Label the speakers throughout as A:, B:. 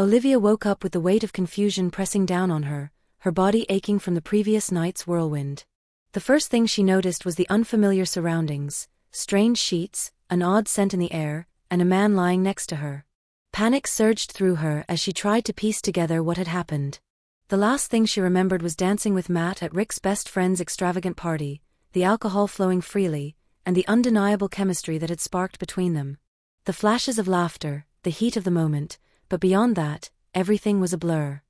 A: Olivia woke up with the weight of confusion pressing down on her, her body aching from the previous night's whirlwind. The first thing she noticed was the unfamiliar surroundings, strange sheets, an odd scent in the air, and a man lying next to her. Panic surged through her as she tried to piece together what had happened. The last thing she remembered was dancing with Matt at Rick's best friend's extravagant party, the alcohol flowing freely, and the undeniable chemistry that had sparked between them. The flashes of laughter, the heat of the moment, but beyond that, everything was a blur.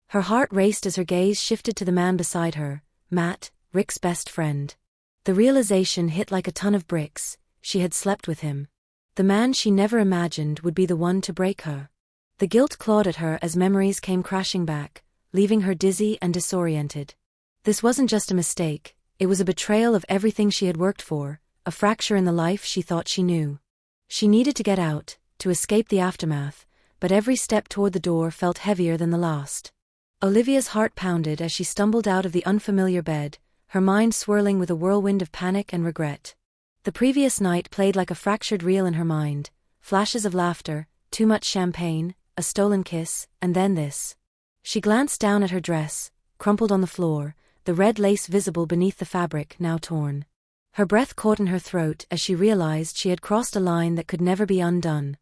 A: Her heart raced as her gaze shifted to the man beside her, Matt, Rick's best friend. The realization hit like a ton of bricks: she had slept with him. The man she never imagined would be the one to break her. The guilt clawed at her as memories came crashing back, leaving her dizzy and disoriented. This wasn't just a mistake, it was a betrayal of everything she had worked for, a fracture in the life she thought she knew. She needed to get out, to escape the aftermath, but every step toward the door felt heavier than the last. Olivia's heart pounded as she stumbled out of the unfamiliar bed, her mind swirling with a whirlwind of panic and regret. The previous night played like a fractured reel in her mind: flashes of laughter, too much champagne, a stolen kiss, and then this. She glanced down at her dress, crumpled on the floor, the red lace visible beneath the fabric now torn. Her breath caught in her throat as she realized she had crossed a line that could never be undone.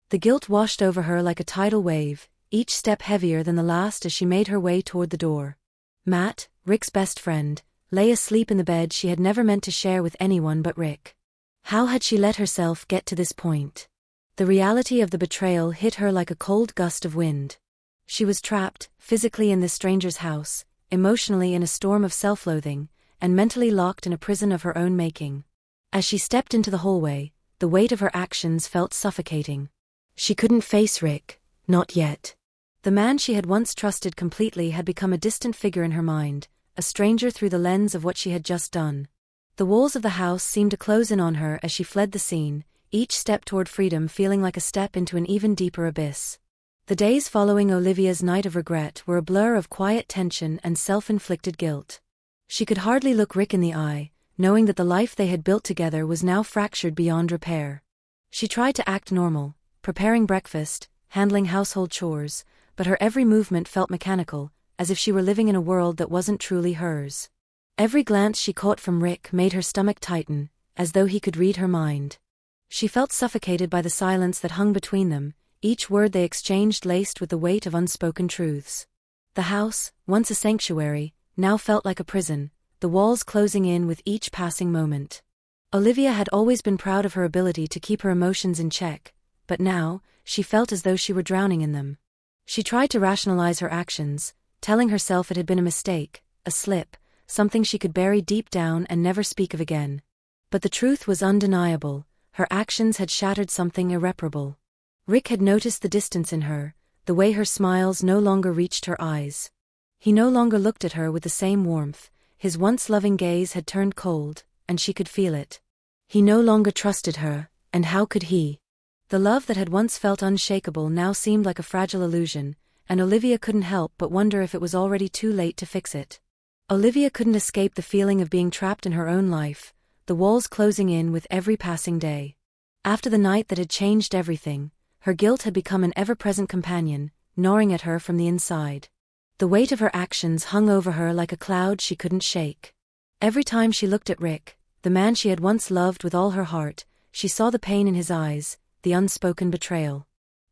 A: The guilt washed over her like a tidal wave, each step heavier than the last as she made her way toward the door. Matt, Rick's best friend, lay asleep in the bed she had never meant to share with anyone but Rick. How had she let herself get to this point? The reality of the betrayal hit her like a cold gust of wind. She was trapped, physically in this stranger's house, emotionally in a storm of self-loathing, and mentally locked in a prison of her own making. As she stepped into the hallway, the weight of her actions felt suffocating. She couldn't face Rick, not yet. The man she had once trusted completely had become a distant figure in her mind, a stranger through the lens of what she had just done. The walls of the house seemed to close in on her as she fled the scene, each step toward freedom feeling like a step into an even deeper abyss. The days following Olivia's night of regret were a blur of quiet tension and self-inflicted guilt. She could hardly look Rick in the eye, knowing that the life they had built together was now fractured beyond repair. She tried to act normal, preparing breakfast, handling household chores, but her every movement felt mechanical, as if she were living in a world that wasn't truly hers. Every glance she caught from Rick made her stomach tighten, as though he could read her mind. She felt suffocated by the silence that hung between them, each word they exchanged laced with the weight of unspoken truths. The house, once a sanctuary, now felt like a prison, the walls closing in with each passing moment. Olivia had always been proud of her ability to keep her emotions in check, but now, she felt as though she were drowning in them. She tried to rationalize her actions, telling herself it had been a mistake, a slip, something she could bury deep down and never speak of again. But the truth was undeniable: her actions had shattered something irreparable. Rick had noticed the distance in her, the way her smiles no longer reached her eyes. He no longer looked at her with the same warmth, his once loving gaze had turned cold, and she could feel it. He no longer trusted her, and how could he? The love that had once felt unshakable now seemed like a fragile illusion, and Olivia couldn't help but wonder if it was already too late to fix it. Olivia couldn't escape the feeling of being trapped in her own life, the walls closing in with every passing day. After the night that had changed everything, her guilt had become an ever-present companion, gnawing at her from the inside. The weight of her actions hung over her like a cloud she couldn't shake. Every time she looked at Rick, the man she had once loved with all her heart, she saw the pain in his eyes, the unspoken betrayal.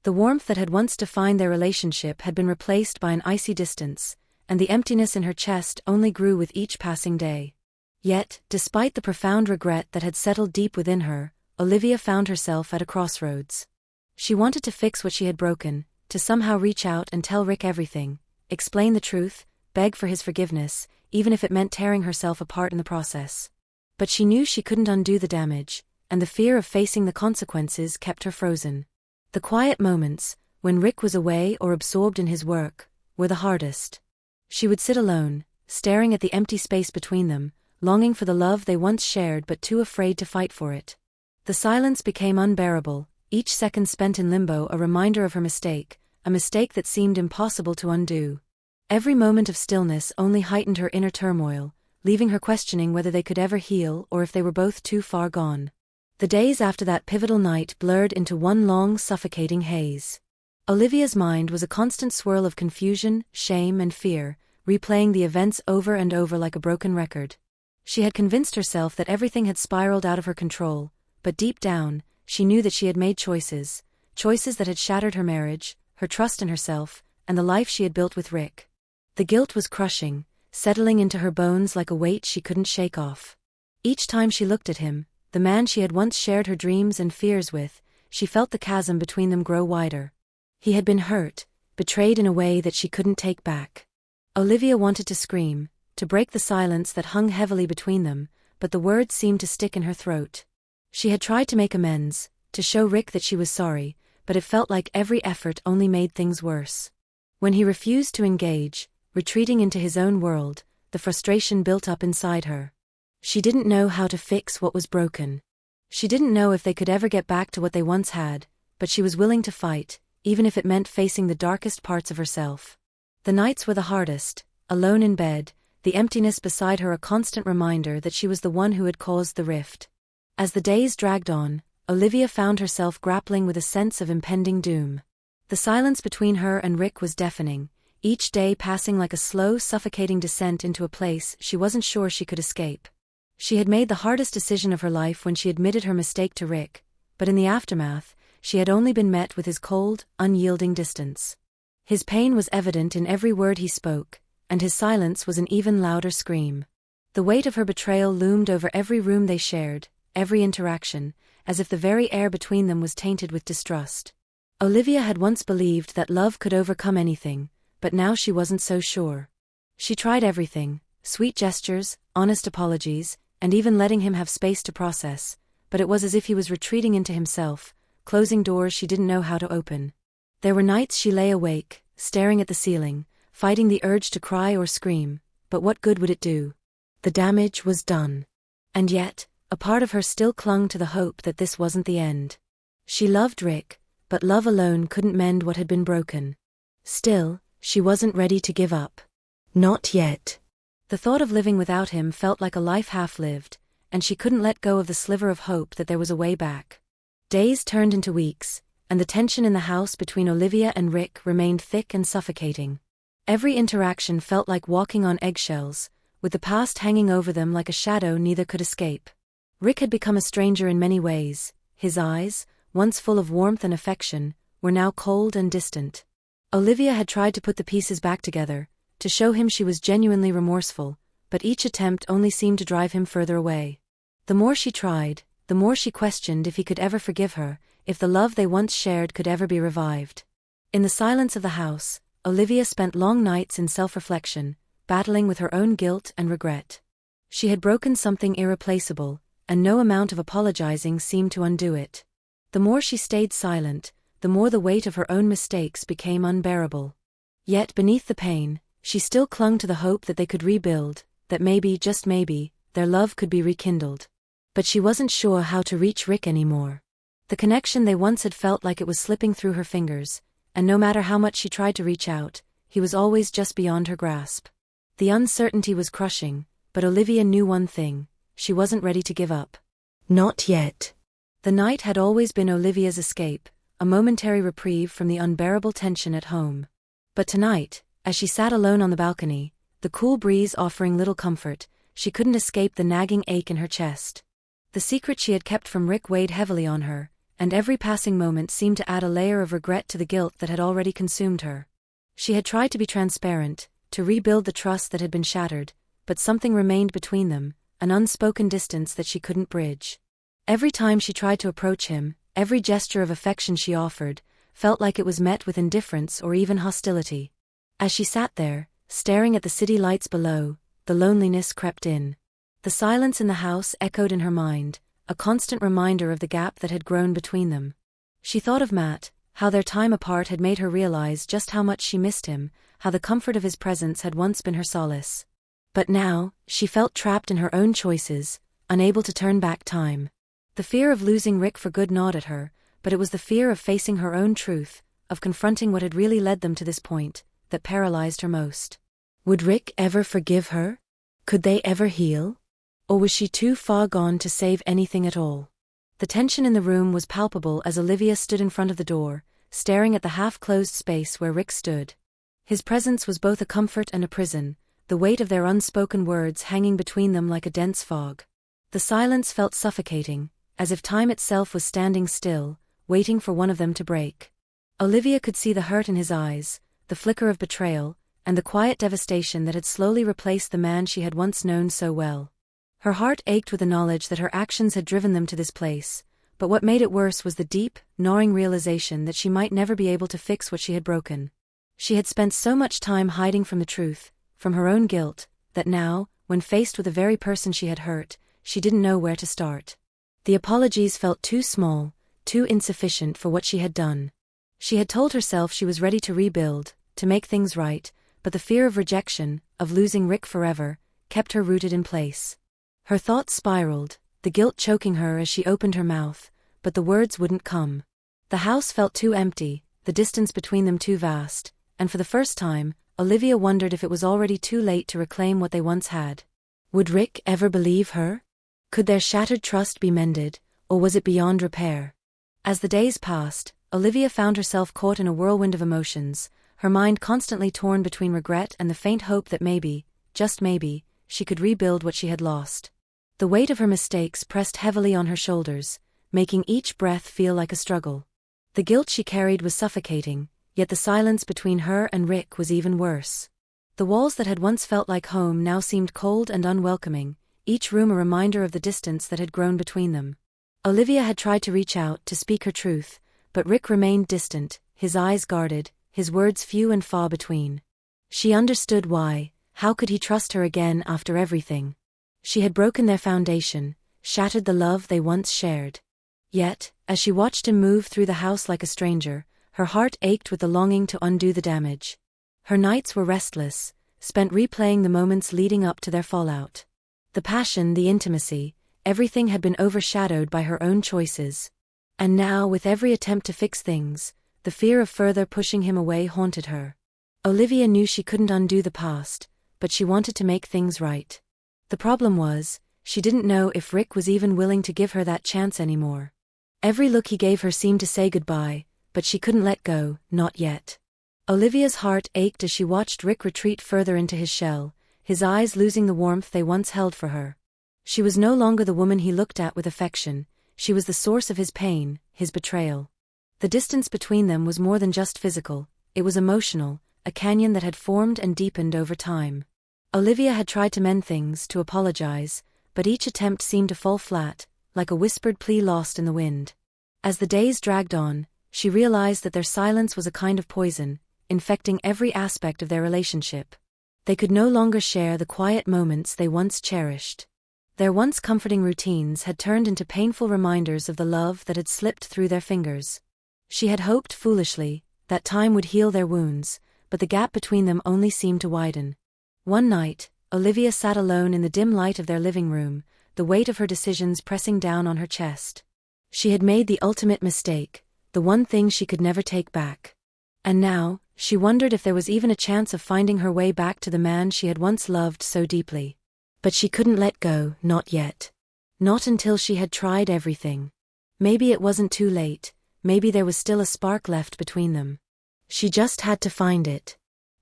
A: The warmth that had once defined their relationship had been replaced by an icy distance, and the emptiness in her chest only grew with each passing day. Yet, despite the profound regret that had settled deep within her, Olivia found herself at a crossroads. She wanted to fix what she had broken, to somehow reach out and tell Rick everything, explain the truth, beg for his forgiveness, even if it meant tearing herself apart in the process. But she knew she couldn't undo the damage, and the fear of facing the consequences kept her frozen. The quiet moments, when Rick was away or absorbed in his work, were the hardest. She would sit alone, staring at the empty space between them, longing for the love they once shared but too afraid to fight for it. The silence became unbearable, each second spent in limbo a reminder of her mistake, a mistake that seemed impossible to undo. Every moment of stillness only heightened her inner turmoil, leaving her questioning whether they could ever heal or if they were both too far gone. The days after that pivotal night blurred into one long, suffocating haze. Olivia's mind was a constant swirl of confusion, shame and fear, replaying the events over and over like a broken record. She had convinced herself that everything had spiraled out of her control, but deep down, she knew that she had made choices that had shattered her marriage, her trust in herself, and the life she had built with Rick. The guilt was crushing, settling into her bones like a weight she couldn't shake off. Each time she looked at him, the man she had once shared her dreams and fears with, she felt the chasm between them grow wider. He had been hurt, betrayed in a way that she couldn't take back. Olivia wanted to scream, to break the silence that hung heavily between them, but the words seemed to stick in her throat. She had tried to make amends, to show Rick that she was sorry, but it felt like every effort only made things worse. When he refused to engage, retreating into his own world, the frustration built up inside her. She didn't know how to fix what was broken. She didn't know if they could ever get back to what they once had, but she was willing to fight, even if it meant facing the darkest parts of herself. The nights were the hardest, alone in bed, the emptiness beside her a constant reminder that she was the one who had caused the rift. As the days dragged on, Olivia found herself grappling with a sense of impending doom. The silence between her and Rick was deafening, each day passing like a slow, suffocating descent into a place she wasn't sure she could escape. She had made the hardest decision of her life when she admitted her mistake to Rick, but in the aftermath, she had only been met with his cold, unyielding distance. His pain was evident in every word he spoke, and his silence was an even louder scream. The weight of her betrayal loomed over every room they shared, every interaction, as if the very air between them was tainted with distrust. Olivia had once believed that love could overcome anything, but now she wasn't so sure. She tried everything, sweet gestures, honest apologies, and even letting him have space to process, but it was as if he was retreating into himself, closing doors she didn't know how to open. There were nights she lay awake, staring at the ceiling, fighting the urge to cry or scream, but what good would it do? The damage was done. And yet, a part of her still clung to the hope that this wasn't the end. She loved Rick, but love alone couldn't mend what had been broken. Still, she wasn't ready to give up. Not yet. The thought of living without him felt like a life half-lived, and she couldn't let go of the sliver of hope that there was a way back. Days turned into weeks, and the tension in the house between Olivia and Rick remained thick and suffocating. Every interaction felt like walking on eggshells, with the past hanging over them like a shadow neither could escape. Rick had become a stranger in many ways. His eyes, once full of warmth and affection, were now cold and distant. Olivia had tried to put the pieces back together, to show him she was genuinely remorseful, but each attempt only seemed to drive him further away. The more she tried, the more she questioned if he could ever forgive her, if the love they once shared could ever be revived. In the silence of the house, Olivia spent long nights in self-reflection, battling with her own guilt and regret. She had broken something irreplaceable, and no amount of apologizing seemed to undo it. The more she stayed silent, the more the weight of her own mistakes became unbearable. Yet beneath the pain, she still clung to the hope that they could rebuild, that maybe, just maybe, their love could be rekindled. But she wasn't sure how to reach Rick anymore. The connection they once had felt like it was slipping through her fingers, and no matter how much she tried to reach out, he was always just beyond her grasp. The uncertainty was crushing, but Olivia knew one thing: she wasn't ready to give up. Not yet. The night had always been Olivia's escape, a momentary reprieve from the unbearable tension at home. But tonight, as she sat alone on the balcony, the cool breeze offering little comfort, she couldn't escape the nagging ache in her chest. The secret she had kept from Rick weighed heavily on her, and every passing moment seemed to add a layer of regret to the guilt that had already consumed her. She had tried to be transparent, to rebuild the trust that had been shattered, but something remained between them, an unspoken distance that she couldn't bridge. Every time she tried to approach him, every gesture of affection she offered, felt like it was met with indifference or even hostility. As she sat there, staring at the city lights below, the loneliness crept in. The silence in the house echoed in her mind, a constant reminder of the gap that had grown between them. She thought of Matt, how their time apart had made her realize just how much she missed him, how the comfort of his presence had once been her solace. But now, she felt trapped in her own choices, unable to turn back time. The fear of losing Rick for good gnawed at her, but it was the fear of facing her own truth, of confronting what had really led them to this point, that paralyzed her most. Would Rick ever forgive her? Could they ever heal? Or was she too far gone to save anything at all? The tension in the room was palpable as Olivia stood in front of the door, staring at the half-closed space where Rick stood. His presence was both a comfort and a prison, the weight of their unspoken words hanging between them like a dense fog. The silence felt suffocating, as if time itself was standing still, waiting for one of them to break. Olivia could see the hurt in his eyes, the flicker of betrayal, and the quiet devastation that had slowly replaced the man she had once known so well. Her heart ached with the knowledge that her actions had driven them to this place, but what made it worse was the deep, gnawing realization that she might never be able to fix what she had broken. She had spent so much time hiding from the truth, from her own guilt, that now, when faced with the very person she had hurt, she didn't know where to start. The apologies felt too small, too insufficient for what she had done. She had told herself she was ready to rebuild, to make things right, but the fear of rejection, of losing Rick forever, kept her rooted in place. Her thoughts spiraled, the guilt choking her as she opened her mouth, but the words wouldn't come. The house felt too empty, the distance between them too vast, and for the first time, Olivia wondered if it was already too late to reclaim what they once had. Would Rick ever believe her? Could their shattered trust be mended, or was it beyond repair? As the days passed, Olivia found herself caught in a whirlwind of emotions, her mind constantly torn between regret and the faint hope that maybe, just maybe, she could rebuild what she had lost. The weight of her mistakes pressed heavily on her shoulders, making each breath feel like a struggle. The guilt she carried was suffocating, yet the silence between her and Rick was even worse. The walls that had once felt like home now seemed cold and unwelcoming, each room a reminder of the distance that had grown between them. Olivia had tried to reach out, to speak her truth, but Rick remained distant, his eyes guarded, his words few and far between. She understood why. How could he trust her again after everything? She had broken their foundation, shattered the love they once shared. Yet, as she watched him move through the house like a stranger, her heart ached with the longing to undo the damage. Her nights were restless, spent replaying the moments leading up to their fallout. The passion, the intimacy, everything had been overshadowed by her own choices. And now, with every attempt to fix things, the fear of further pushing him away haunted her. Olivia knew she couldn't undo the past, but she wanted to make things right. The problem was, she didn't know if Rick was even willing to give her that chance anymore. Every look he gave her seemed to say goodbye, but she couldn't let go, not yet. Olivia's heart ached as she watched Rick retreat further into his shell, his eyes losing the warmth they once held for her. She was no longer the woman he looked at with affection, she was the source of his pain, his betrayal. The distance between them was more than just physical, it was emotional, a canyon that had formed and deepened over time. Olivia had tried to mend things, to apologize, but each attempt seemed to fall flat, like a whispered plea lost in the wind. As the days dragged on, she realized that their silence was a kind of poison, infecting every aspect of their relationship. They could no longer share the quiet moments they once cherished. Their once comforting routines had turned into painful reminders of the love that had slipped through their fingers. She had hoped, foolishly, that time would heal their wounds, but the gap between them only seemed to widen. One night, Olivia sat alone in the dim light of their living room, the weight of her decisions pressing down on her chest. She had made the ultimate mistake, the one thing she could never take back. And now, she wondered if there was even a chance of finding her way back to the man she had once loved so deeply. But she couldn't let go, not yet. Not until she had tried everything. Maybe it wasn't too late, maybe there was still a spark left between them. She just had to find it.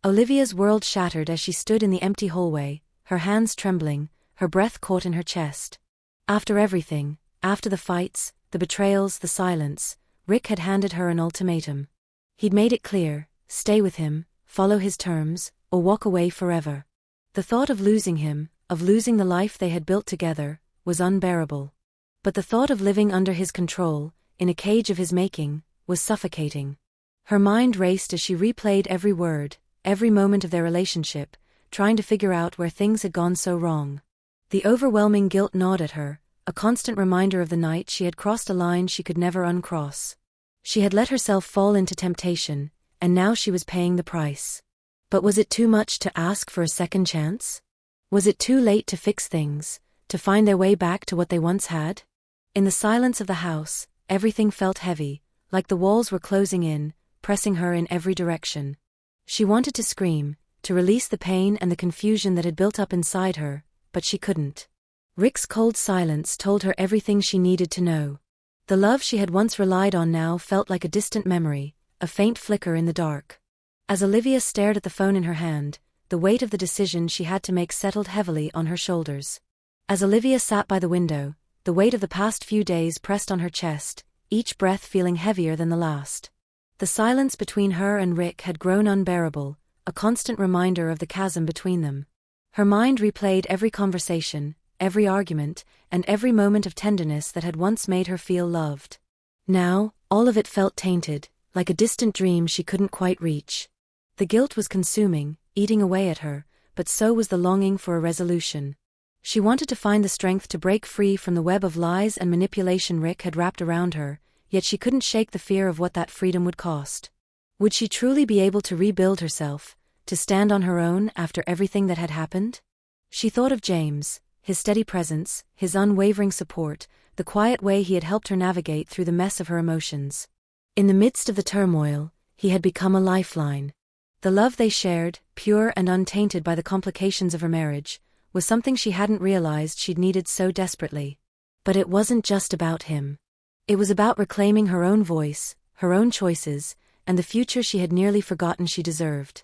A: Olivia's world shattered as she stood in the empty hallway, her hands trembling, her breath caught in her chest. After everything, after the fights, the betrayals, the silence, Rick had handed her an ultimatum. He'd made it clear, stay with him, follow his terms, or walk away forever. The thought of losing him, of losing the life they had built together, was unbearable. But the thought of living under his control, in a cage of his making, was suffocating. Her mind raced as she replayed every word, every moment of their relationship, trying to figure out where things had gone so wrong. The overwhelming guilt gnawed at her, a constant reminder of the night she had crossed a line she could never uncross. She had let herself fall into temptation, and now she was paying the price. But was it too much to ask for a second chance? Was it too late to fix things, to find their way back to what they once had? In the silence of the house, everything felt heavy, like the walls were closing in, pressing her in every direction. She wanted to scream, to release the pain and the confusion that had built up inside her, but she couldn't. Rick's cold silence told her everything she needed to know. The love she had once relied on now felt like a distant memory, a faint flicker in the dark. As Olivia stared at the phone in her hand, the weight of the decision she had to make settled heavily on her shoulders. As Olivia sat by the window, the weight of the past few days pressed on her chest, each breath feeling heavier than the last. The silence between her and Rick had grown unbearable, a constant reminder of the chasm between them. Her mind replayed every conversation, every argument, and every moment of tenderness that had once made her feel loved. Now, all of it felt tainted, like a distant dream she couldn't quite reach. The guilt was consuming, eating away at her, but so was the longing for a resolution. She wanted to find the strength to break free from the web of lies and manipulation Rick had wrapped around her, yet she couldn't shake the fear of what that freedom would cost. Would she truly be able to rebuild herself, to stand on her own after everything that had happened? She thought of James, his steady presence, his unwavering support, the quiet way he had helped her navigate through the mess of her emotions. In the midst of the turmoil, he had become a lifeline. The love they shared, pure and untainted by the complications of her marriage, was something she hadn't realized she'd needed so desperately. But it wasn't just about him. It was about reclaiming her own voice, her own choices, and the future she had nearly forgotten she deserved.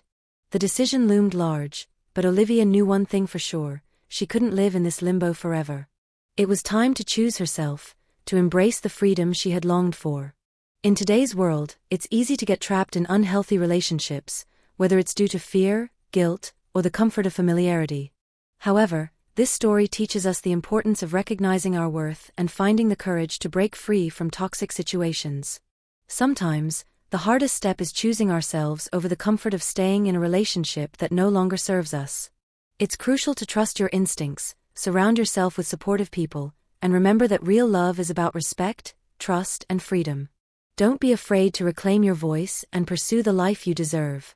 A: The decision loomed large, but Olivia knew one thing for sure: she couldn't live in this limbo forever. It was time to choose herself, to embrace the freedom she had longed for. In today's world, it's easy to get trapped in unhealthy relationships, whether it's due to fear, guilt, or the comfort of familiarity. However, this story teaches us the importance of recognizing our worth and finding the courage to break free from toxic situations. Sometimes, the hardest step is choosing ourselves over the comfort of staying in a relationship that no longer serves us. It's crucial to trust your instincts, surround yourself with supportive people, and remember that real love is about respect, trust, and freedom. Don't be afraid to reclaim your voice and pursue the life you deserve.